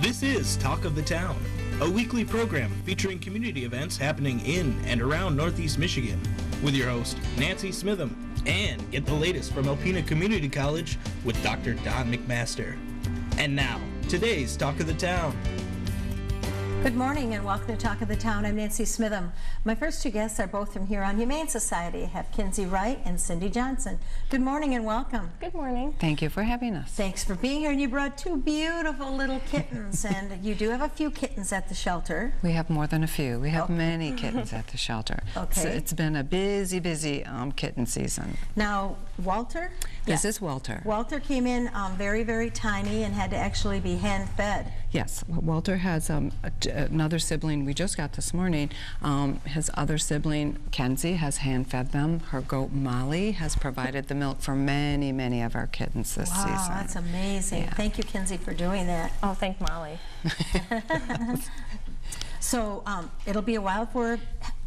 This is Talk of the Town, a weekly program featuring community events happening in and around Northeast Michigan, with your host, Nancy Smitham, and get the latest from Alpena Community College with Dr. Don McMaster. And now, today's Talk of the Town. Good morning and welcome to Talk of the Town. I'm Nancy Smitham. My first two guests are both from Huron Humane Society. I have Kinsey Wright and Cindy Johnson. Good morning and welcome. Good morning. Thank you for having us. Thanks for being here. And you brought two beautiful little kittens, and you do have a few kittens at the shelter. We have more than a few. We have many kittens at the shelter. Okay. So it's been a busy kitten season. Now, Walter? This is Walter. Walter came in very, very tiny and had to actually be hand-fed. Yes, Walter has another sibling we just got this morning. His other sibling, Kenzie, has hand-fed them. Her goat, Molly, has provided the milk for many, many of our kittens this season. Wow, that's amazing. Yeah. Thank you, Kenzie, for doing that. Oh, thank Molly. So it'll be a while before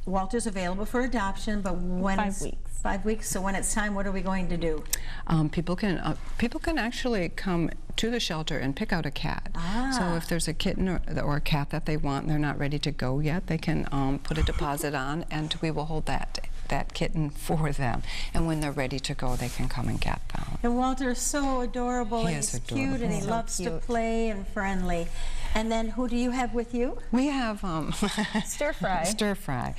Walter's available for adoption, but when 5 weeks. 5 weeks. So when it's time, what are we going to do? People can actually come to the shelter and pick out a cat. So if there's a kitten or a cat that they want and they're not ready to go yet, they can put a deposit on, and we will hold that kitten for them. And when they're ready to go, they can come and get them. And Walter is so adorable. He and is he's adorable. cute and he So loves to cute. play and friendly. And then who do you have with you? We have Stir fry. Stir fry.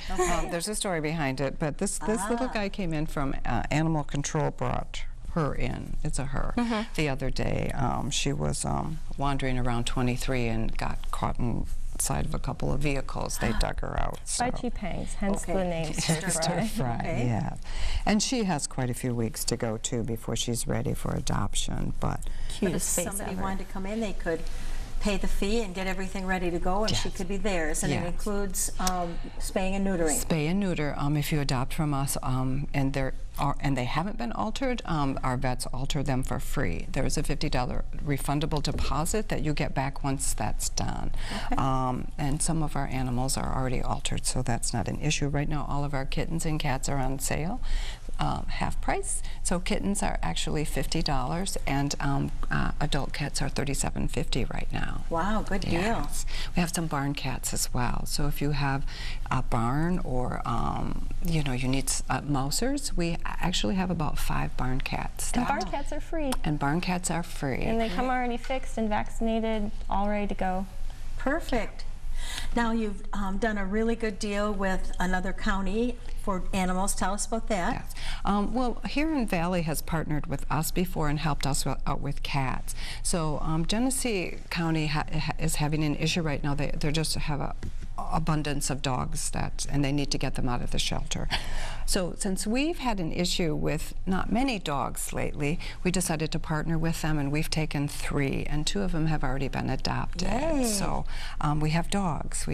There's a story behind it, but this little guy came in from animal control, brought her in. It's a her. The other day, she was wandering around 23 and got caught inside of a couple of vehicles. They dug her out. By Pangs, hence the name Stir Fry. Stir fry, Okay. yeah. And she has quite a few weeks to go too before she's ready for adoption. But But if Cutest face somebody ever. wanted to come in, they could pay the fee and get everything ready to go, and she Yes. could be theirs. And it Yes. includes spaying and neutering. spay and neuter, if you adopt from us, and they haven't been altered, our vets alter them for free. There's a $50 refundable deposit that you get back once that's done. And some of our animals are already altered, so that's not an issue. Right now, all of our kittens and cats are on sale, half price. So kittens are actually $50, and adult cats are $37.50 right now. Wow, good deal. Yes. We have some barn cats as well. So if you have a barn or you need mousers, we actually have about 5 barn cats. And barn cats are free. And barn cats are free. And they come already fixed and vaccinated, all ready to go. Perfect. Now you've done a really good deal with another county for animals. Tell us about that. Yes. Well, Huron Valley has partnered with us before and helped us out with cats. So Genesee County is having an issue right now. They just have a abundance of dogs and they need to get them out of the shelter. So since we've had an issue with not many dogs lately, we decided to partner with them, and we've taken 3, and 2 of them have already been adopted. Yay. So we have dogs.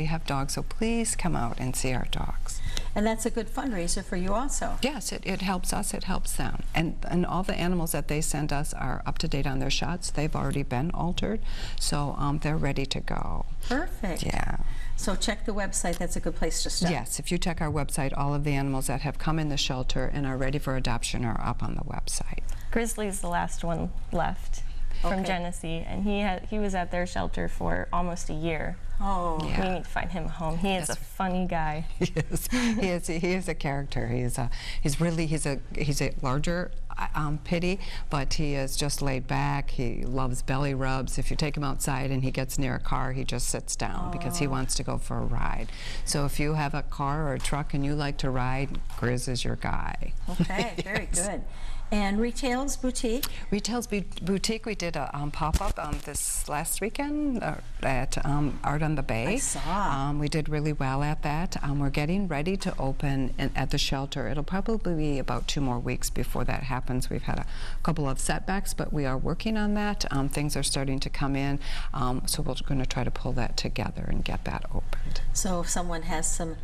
So please come out and see our dogs. And that's a good fundraiser for you also. Yes, it helps us, it helps them. And all the animals that they send us are up to date on their shots. They've already been altered, so they're ready to go. Perfect. Yeah. So check the website. That's a good place to start. Yes, if you check our website, all of the animals that have come in the shelter and are ready for adoption are up on the website. Grizzly's the last one left from Okay. Genesee, and he was at their shelter for almost a year. Oh. Yeah. We need to find him a home. He is Yes. a funny guy. Yes, he is a character. He's a larger pitty, but he is just laid back. He loves belly rubs. If you take him outside and he gets near a car, he just sits down because he wants to go for a ride. So if you have a car or a truck and you like to ride, Grizz is your guy. Okay, very good. And Retail's Boutique? Retail's Boutique, we did a pop-up this last weekend at Art on the Bay. I saw. We did really well at that. We're getting ready to open at the shelter. It'll probably be about 2 more weeks before that happens. We've had a couple of setbacks, but we are working on that. Things are starting to come in, so we're going to try to pull that together and get that opened. So if someone has some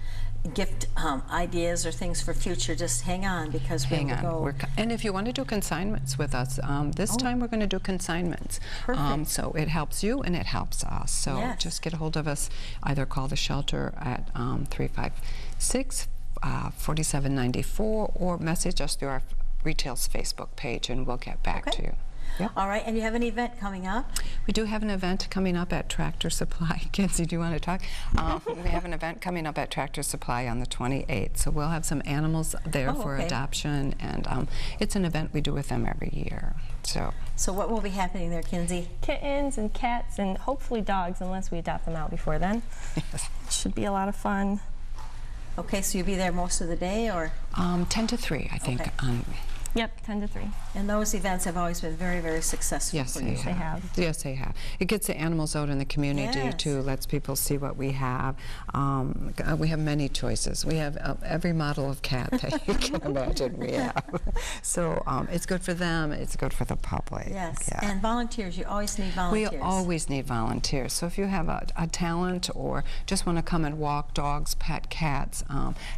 gift ideas or things for future, just hang on, because Hang we'll on. go. And if you want to do consignments with us, this time we're going to do consignments. Perfect. So it helps you and it helps us. So Yes. just get a hold of us. Either call the shelter at 356-4794 or message us through our Retail's Facebook page, and we'll get back to you. Yep. All right, and you have an event coming up? We do have an event coming up at Tractor Supply. Kinsey, do you want to talk? We have an event coming up at Tractor Supply on the 28th. So we'll have some animals there for adoption, and it's an event we do with them every year. So what will be happening there, Kinsey? Kittens and cats and hopefully dogs, unless we adopt them out before then. Yes. Should be a lot of fun. Okay, so you'll be there most of the day, or? 10 to 3, I think. Okay. Yep, 10 to 3. And those events have always been very, very successful Yes, for you. They have. Yes, they have. It gets the animals out in the community Yes. too, lets people see what we have. We have many choices. We have every model of cat that you can imagine we have. So it's good for them, it's good for the public. Yes, Yeah. and volunteers, you always need volunteers. We always need volunteers. So if you have a talent or just want to come and walk dogs, pet cats,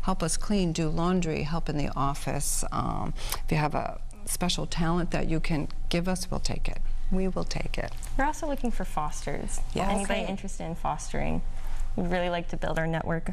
help us clean, do laundry, help in the office. If you have a special talent that you can give us, we'll take it. We will take it. We're also looking for fosters. Yes. Anybody Okay. interested in fostering? We'd really like to build our network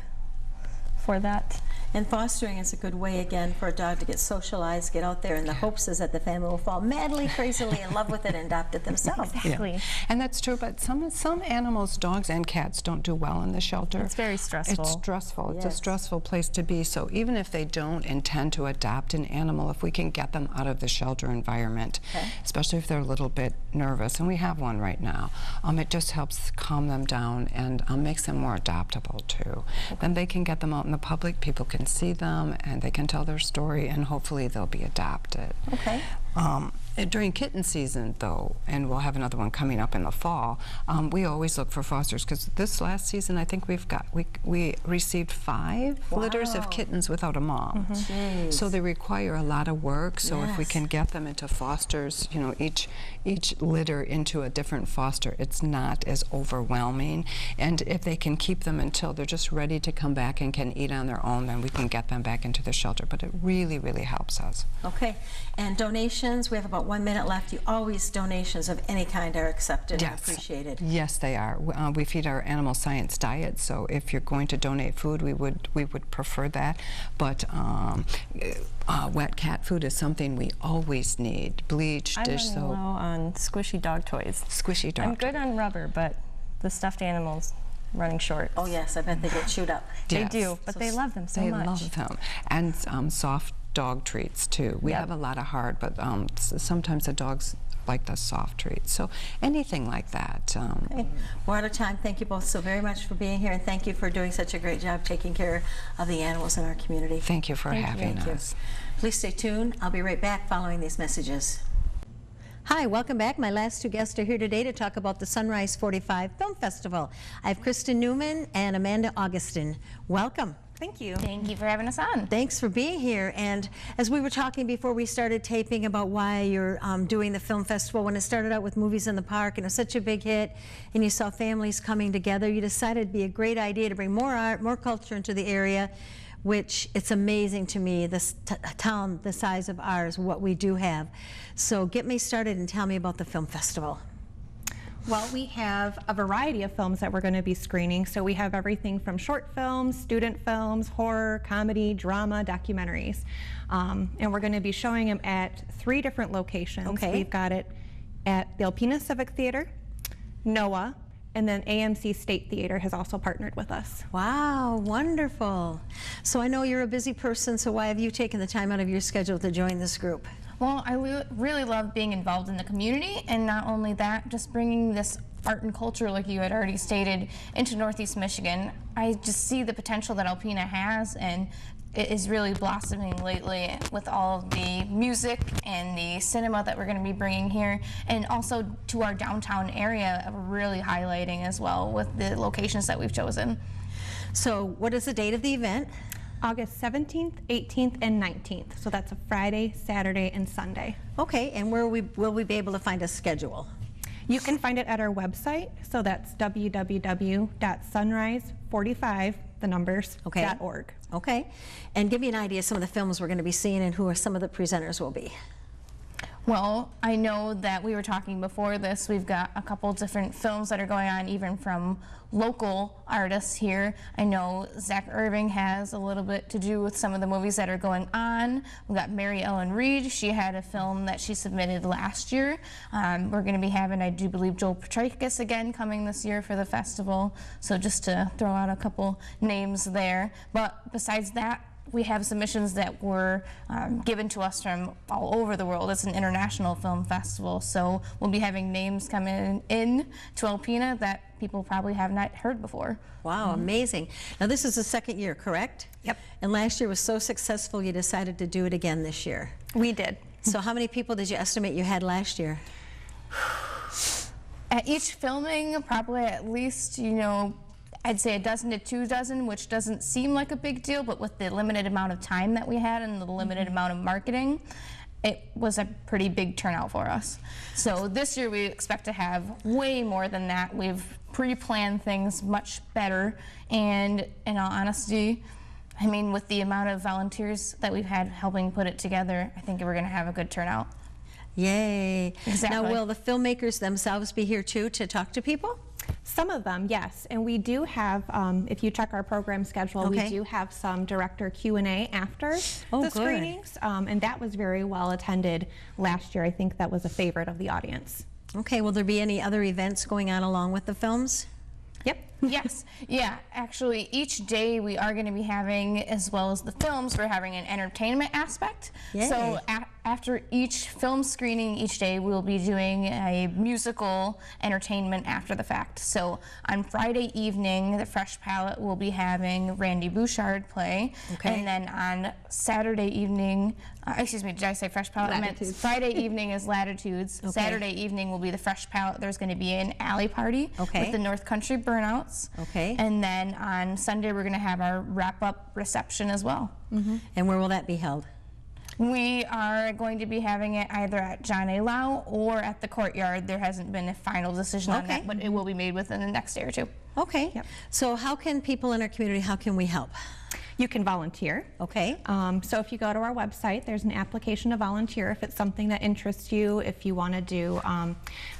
for that. And fostering is a good way, again, for a dog to get socialized, get out there, and the hopes is that the family will fall madly, crazily in love with it and adopt it themselves. Exactly. And that's true, but some animals, dogs and cats, don't do well in the shelter. It's very stressful. It's stressful. It's a Yes. stressful place to be. So even if they don't intend to adopt an animal, if we can get them out of the shelter environment, Okay. especially if they're a little bit nervous, and we have one right now, it just helps calm them down and makes them more adoptable too. Then they can get them out in the public, people can see them, and they can tell their story, and hopefully they'll be adopted. Okay. During kitten season, though, and we'll have another one coming up in the fall, we always look for fosters, because this last season I think we received 5 litters of Wow. kittens without a mom. Jeez. So they require a lot of work. So if we Yes. can get them into fosters, you know, each litter into a different foster, it's not as overwhelming. And if they can keep them until they're just ready to come back and can eat on their own, then we can get them back into the shelter. But it really, really helps us. Okay, and donations, we have about 1 minute left. You always, donations of any kind are accepted and Yes. appreciated. Yes, they are. We feed our animal science diet, so if you're going to donate food, we would prefer that. But wet cat food is something we always need. Bleach, I'm dish running low soap, on squishy dog toys. squishy dog. I'm good on rubber, but the stuffed animals running short. Oh yes, I bet they get chewed up. They Yes. do, but they love them so They much. love them. And soft dog treats too. We Yep. have a lot of hard, but sometimes the dogs like the soft treats. So anything like that. Okay. We're out of time. Thank you both so very much for being here, and thank you for doing such a great job taking care of the animals in our community. Thank you for Thank you. having Thank you. us. Please stay tuned. I'll be right back following these messages. Hi, welcome back. My last 2 guests are here today to talk about the Sunrise 45 Film Festival. I have Kristen Newman and Amanda Augustin. Welcome. Thank you. Thank you for having us on. Thanks for being here. And as we were talking before we started taping about why you're doing the film festival, when it started out with Movies in the Park and it was such a big hit, and you saw families coming together, you decided it'd be a great idea to bring more art, more culture into the area, which it's amazing to me, this town the size of ours, what we do have. So get me started and tell me about the film festival. Well, we have a variety of films that we're going to be screening. So we have everything from short films, student films, horror, comedy, drama, documentaries. And we're going to be showing them at 3 different locations. Okay. We've got it at the Alpena Civic Theater, NOAA, and then AMC State Theater has also partnered with us. Wow, wonderful. So I know you're a busy person, so why have you taken the time out of your schedule to join this group? Well, I really love being involved in the community, and not only that, just bringing this art and culture, like you had already stated, into Northeast Michigan. I just see the potential that Alpena has, and it is really blossoming lately with all of the music and the cinema that we're going to be bringing here, and also to our downtown area, really highlighting as well with the locations that we've chosen. So what is the date of the event? August 17th, 18th, and 19th. So that's a Friday, Saturday, and Sunday. Okay, and where will we be able to find a schedule? You can find it at our website, so that's www.sunrise45.org. Okay, and give me an idea of some of the films we're going to be seeing and who are some of the presenters will be. Well, I know that we were talking before this, we've got a couple different films that are going on even from local artists here. I know Zach Irving has a little bit to do with some of the movies that are going on. We've got Mary Ellen Reed. She had a film that she submitted last year. We're going to be having, I do believe, Joel Petrakis again coming this year for the festival. So just to throw out a couple names there. But besides that, we have submissions that were given to us from all over the world. It's an international film festival, so we'll be having names coming in to Alpena that people probably have not heard before. Wow, amazing. Now this is the second year, correct? Yep. And last year was so successful you decided to do it again this year. We did. So how many people did you estimate you had last year? At each filming, probably at least, you know, I'd say a dozen to 2 dozen, which doesn't seem like a big deal, but with the limited amount of time that we had and the limited amount of marketing, it was a pretty big turnout for us. So this year we expect to have way more than that. We've pre-planned things much better, and in all honesty, I mean, with the amount of volunteers that we've had helping put it together, I think we're going to have a good turnout. Yay. Exactly. Now will the filmmakers themselves be here too to talk to people? Some of them, yes, and we do have, if you check our program schedule, Okay. we do have some director Q&A after Oh, the good. screenings, and that was very well attended last year. I think that was a favorite of the audience. Okay, will there be any other events going on along with the films? Yep. Yes, yeah, actually each day we are going to be having, as well as the films, we're having an entertainment aspect. Yay. So after each film screening each day, we'll be doing a musical entertainment after the fact. So on Friday evening, the Fresh Palette will be having Randy Bouchard play. Okay. And then on Saturday evening, excuse me, did I say Fresh Palette? I meant Latitudes. Friday evening is Latitudes. Okay. Saturday evening will be the Fresh Palette. There's going to be an alley party Okay. with the North Country Burnouts. Okay. And then on Sunday, we're going to have our wrap-up reception as well. And where will that be held? We are going to be having it either at John A. Lau or at the Courtyard. There hasn't been a final decision on Okay. that, but it will be made within the next day or two. Okay. Yep. So how can people in our community, how can we help? You can volunteer. Okay. So if you go to our website, there's an application to volunteer if it's something that interests you, if you want to do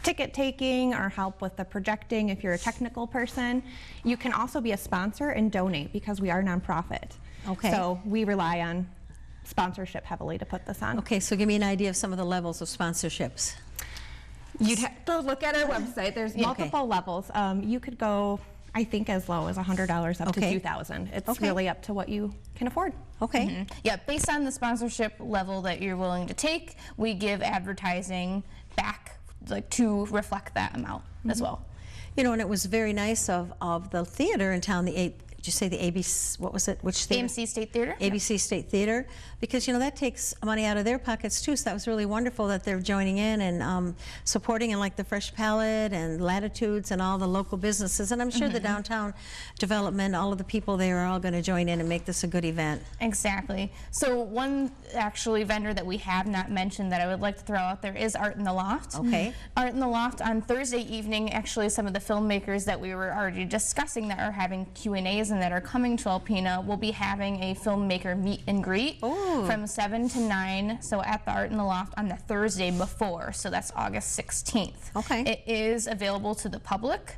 ticket taking or help with the projecting, if you're a technical person. You can also be a sponsor and donate because we are nonprofit. Okay. So we rely on sponsorship heavily to put this on. Okay, so give me an idea of some of the levels of sponsorships. You'd have to look at our website. There's Yeah. multiple levels. You could go, I think, as low as $100 up Okay. to $2,000. It's Okay. really up to what you can afford. Okay. Yeah, based on the sponsorship level that you're willing to take, we give advertising back like to reflect that amount as well. You know, and it was very nice of the theater in town, did you say the ABC, what was it, which theater? AMC State Theater. ABC State Theater, because you know that takes money out of their pockets too, so that was really wonderful that they're joining in and supporting, and like the Fresh Palette and Latitudes and all the local businesses, and I'm sure the downtown development, all of the people there are all going to join in and make this a good event. Exactly. So one actually vendor that we have not mentioned that I would like to throw out there is Art in the Loft. Okay. Art in the Loft on Thursday evening, actually some of the filmmakers that we were already discussing that are having Q&As and that are coming to Alpena will be having a filmmaker meet and greet from 7 to 9, so at the Art in the Loft on the Thursday before, so that's August 16th. Okay. It is available to the public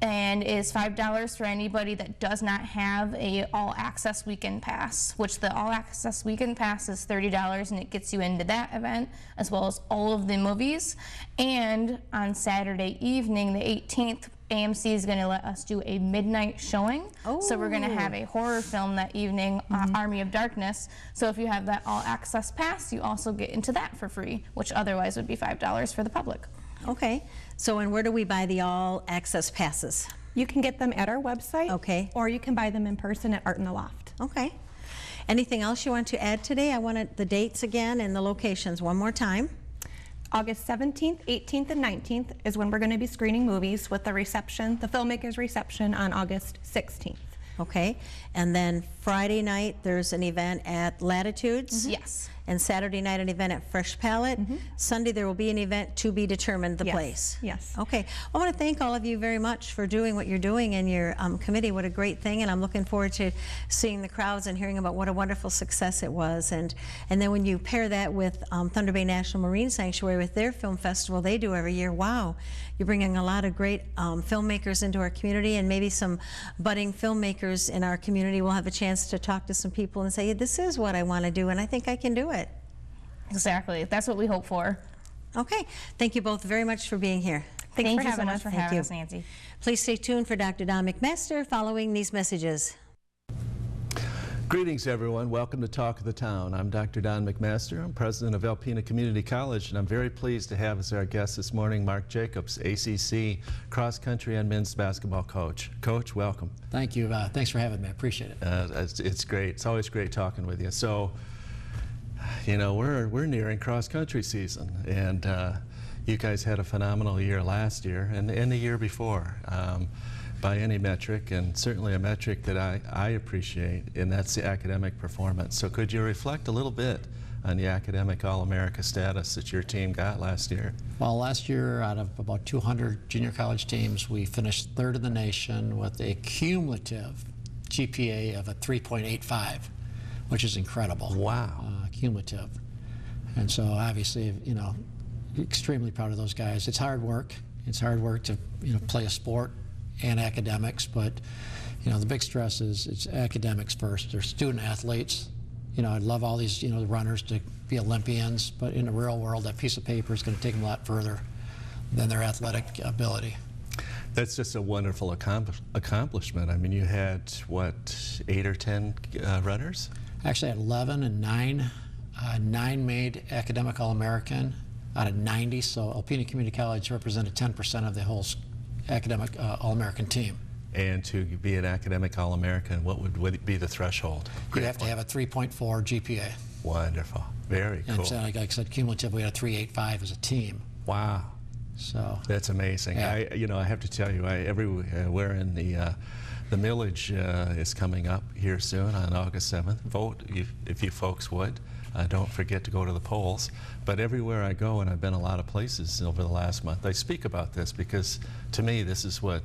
and is $5 for anybody that does not have a all-access weekend pass, which the all-access weekend pass is $30 and it gets you into that event as well as all of the movies. And on Saturday evening, the 18th, AMC is going to let us do a midnight showing. So we're going to have a horror film that evening, Army of Darkness. So if you have that all-access pass, you also get into that for free, which otherwise would be $5 for the public. Okay, so and where do we buy the all-access passes? You can get them at our website. Okay. Or you can buy them in person at Art in the Loft. Okay. Anything else you want to add today? I wanted the dates again and the locations one more time. August 17th, 18th, and 19th is when we're going to be screening movies with the reception, the filmmakers reception on August 16th. Okay, and then Friday night there's an event at Latitudes. Yes. and Saturday night an event at Fresh Palette. Sunday there will be an event to be determined, the Yes, place. yes. Okay. I want to thank all of you very much for doing what you're doing in your committee. What a great thing, and I'm looking forward to seeing the crowds and hearing about what a wonderful success it was. And then when you pair that with Thunder Bay National Marine Sanctuary with their film festival they do every year, wow, you're bringing a lot of great filmmakers into our community, and maybe some budding filmmakers in our community will have a chance to talk to some people and say, this is what I want to do and I think I can do it. Exactly. That's what we hope for. Okay. Thank you both very much for being here. Thank you for so having much us. for Thank having you. us, Nancy. Please stay tuned for Dr. Don McMaster following these messages. Greetings, everyone. Welcome to Talk of the Town. I'm Dr. Don McMaster. I'm president of Alpena Community College, and I'm very pleased to have as our guest this morning Mark Jacobs, ACC cross country and men's basketball coach. Coach, welcome. Thank you. Thanks for having me. I appreciate it. It's great. It's always great talking with you. So, you know, we're nearing cross country season, and you guys had a phenomenal year last year and the year before. By any metric, and certainly a metric that I appreciate, and that's the academic performance. So could you reflect a little bit on the academic All-America status that your team got last year? Well, last year, out of about 200 junior college teams, we finished third in the nation with a cumulative GPA of a 3.85, which is incredible. Wow. Cumulative. And so obviously, you know, extremely proud of those guys. It's hard work. It's hard work to, you know, play a sport and academics, but you know the big stress is it's academics first. They're student athletes. You know, I'd love all these, you know, the runners to be Olympians, but in the real world, that piece of paper is going to take them a lot further than their athletic ability. That's just a wonderful accomplishment. I mean, you had what, 8 or 10 runners? Actually, I had 11 and 9. 9 made academic All-American out of 90. So Alpena Community College represented 10% of the whole academic All-American team. And to be an academic All-American, what would be the threshold? You have to have a 3.4 GPA. Wonderful. Very cool. And so, like I said, cumulative, we had a 3.85 as a team. Wow. So That's amazing. Yeah. I have to tell you, everywhere in the millage is coming up here soon on August 7th. Vote if you folks would. Don't forget to go to the polls. But everywhere I go, and I've been a lot of places over the last month, I speak about this because to me this is what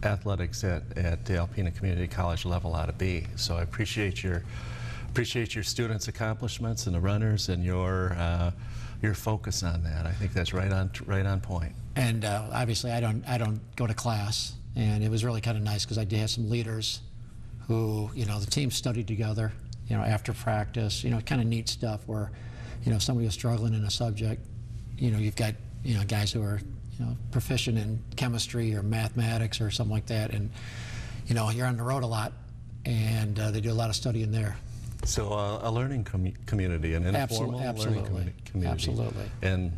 athletics at the Alpena Community College level ought to be. So I appreciate your students' accomplishments and the runners and your focus on that. I think that's right on point. And obviously, I don't go to class, and it was really kind of nice because I did have some leaders who, you know, the team studied together, you know, after practice, you know, kind of neat stuff where, you know, if somebody was struggling in a subject, you know, you've got, you know, guys who are, you know, proficient in chemistry or mathematics or something like that, and, you know, you're on the road a lot, and they do a lot of studying there. So a learning community, an informal learning community. Absolutely. And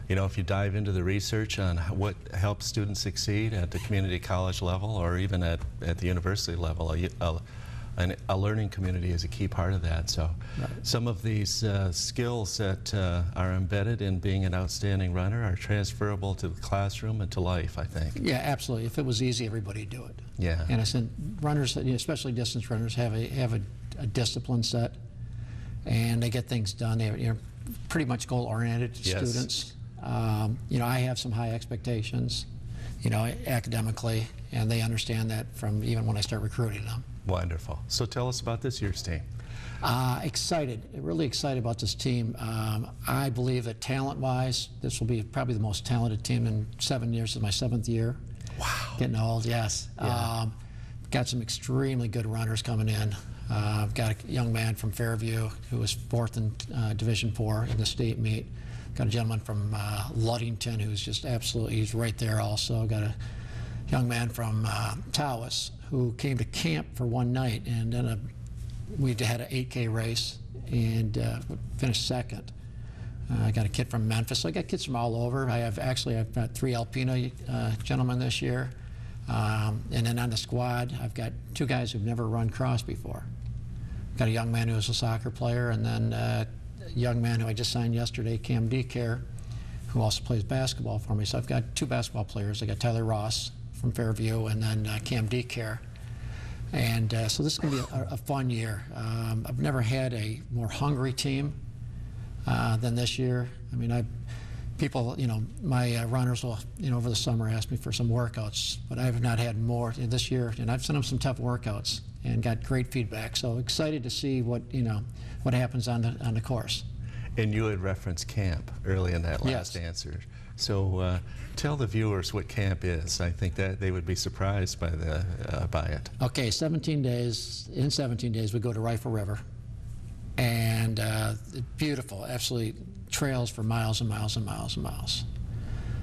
you know, if you dive into the research on what helps students succeed at the community college level or even at the university level, a learning community is a key part of that. So Right. Some of these skills that are embedded in being an outstanding runner are transferable to the classroom and to life, I think. Yeah, absolutely. If it was easy, everybody'd do it. Yeah. And I said, runners, especially distance runners, have a discipline set, and they get things done. They're pretty much goal-oriented Yes. students. You know, I have some high expectations, you know, academically, and they understand that from even when I start recruiting them. Wonderful. So tell us about this year's team. Excited, really excited about this team. I believe that talent-wise, this will be probably the most talented team in 7 years. This is my 7th year. Wow. Getting old, yes. Yeah. Got some extremely good runners coming in. I've got a young man from Fairview who was 4th in Division IV in the state meet. Got a gentleman from Ludington who's just absolutely, he's right there also. Got a young man from Tawas who came to camp for one night, and then we had an 8K race and finished 2nd. I got a kid from Memphis, so I got kids from all over. I've got 3 Alpena gentlemen this year. And then on the squad, I've got 2 guys who've never run cross before. Got a young man who was a soccer player, and then a young man who I just signed yesterday, Cam Decare, who also plays basketball for me. So I've got 2 basketball players. I got Tyler Ross from Fairview, and then Cam Decare. And so this is going to be a fun year. I've never had a more hungry team. than this year. I mean, people, my runners will, over the summer ask me for some workouts, but I have not had more this year, and I've sent them some tough workouts and got great feedback. So excited to see what happens on the course. And you had referenced camp early in that last answer. So tell the viewers what camp is. I think that they would be surprised by it. Okay, 17 days. In 17 days, we go to Rifle River, and beautiful, absolutely trails for miles and miles and miles and miles.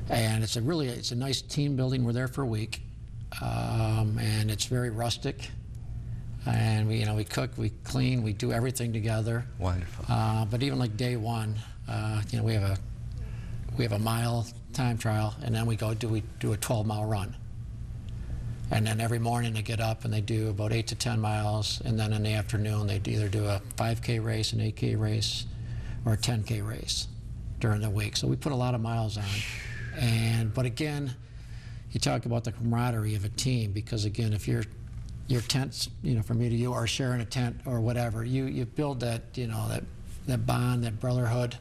And it's a nice team building. We're there for a week, and it's very rustic. And we cook, we clean, we do everything together. Wonderful. But even like day one, we have a mile time trial, and then we do a 12-mile run. And then every morning they get up and they do about 8 to 10 miles, and then in the afternoon they either do a 5K race, an 8K race, or a 10K race during the week. So we put a lot of miles on. But again, you talk about the camaraderie of a team, because again, if your tents, from me to you, are sharing a tent or whatever, you build that, that bond, that brotherhood.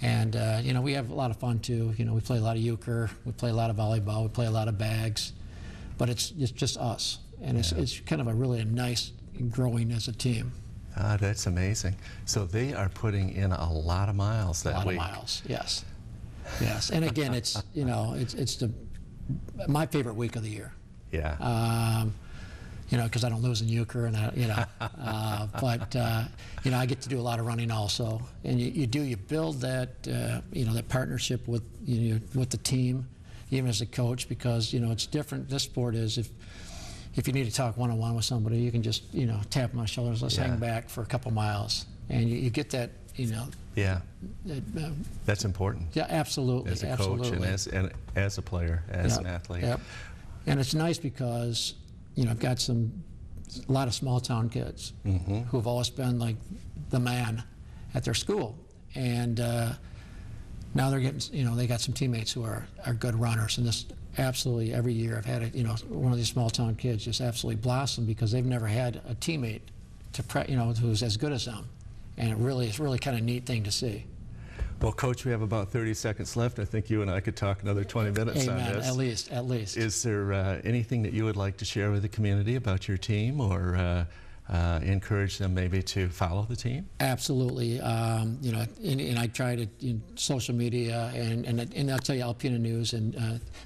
And we have a lot of fun too. We play a lot of euchre, we play a lot of volleyball, we play a lot of bags, but it's just us, and it's kind of a nice growing as a team. That's amazing. So they are putting in a lot of miles that week. A lot of miles, yes, yes. And again, it's it's my favorite week of the year. Yeah. Because I don't lose in euchre, and but I get to do a lot of running also, and you build that that partnership with with the team, even as a coach, because it's different. This sport is if you need to talk one-on-one with somebody, you can just tap my shoulders, let's hang back for a couple miles, and you get that that's important. Yeah, absolutely. As a coach and as a player, as an athlete. Yep. And it's nice because I've got a lot of small town kids who've always been like the man at their school, and now they're getting, they got some teammates who are good runners, and this absolutely every year I've had one of these small town kids just absolutely blossom because they've never had a teammate who's as good as them, and it's really kind of a neat thing to see. Well, Coach, we have about 30 seconds left. I think you and I could talk another 20 minutes on this. At least. Is there anything that you would like to share with the community about your team, or encourage them maybe to follow the team? Absolutely. And I try to social media, and I'll tell you, Alpena News and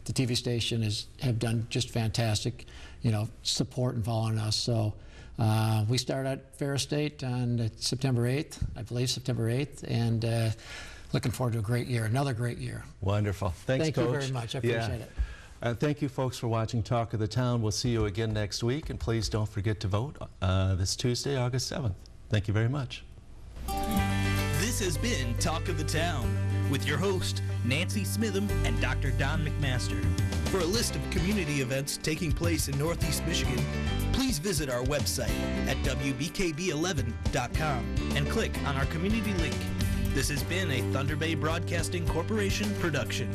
the TV station have done just fantastic, support and following us. So we start at Ferris State on September 8th, I believe, September 8th, and looking forward to a great year, another great year. Wonderful. Thanks, Coach. Thank you very much. I appreciate it. Thank you, folks, for watching Talk of the Town. We'll see you again next week, and please don't forget to vote this Tuesday, August 7th. Thank you very much. This has been Talk of the Town with your host, Nancy Smitham and Dr. Don McMaster. For a list of community events taking place in Northeast Michigan, please visit our website at wbkb11.com and click on our community link. This has been a Thunder Bay Broadcasting Corporation production.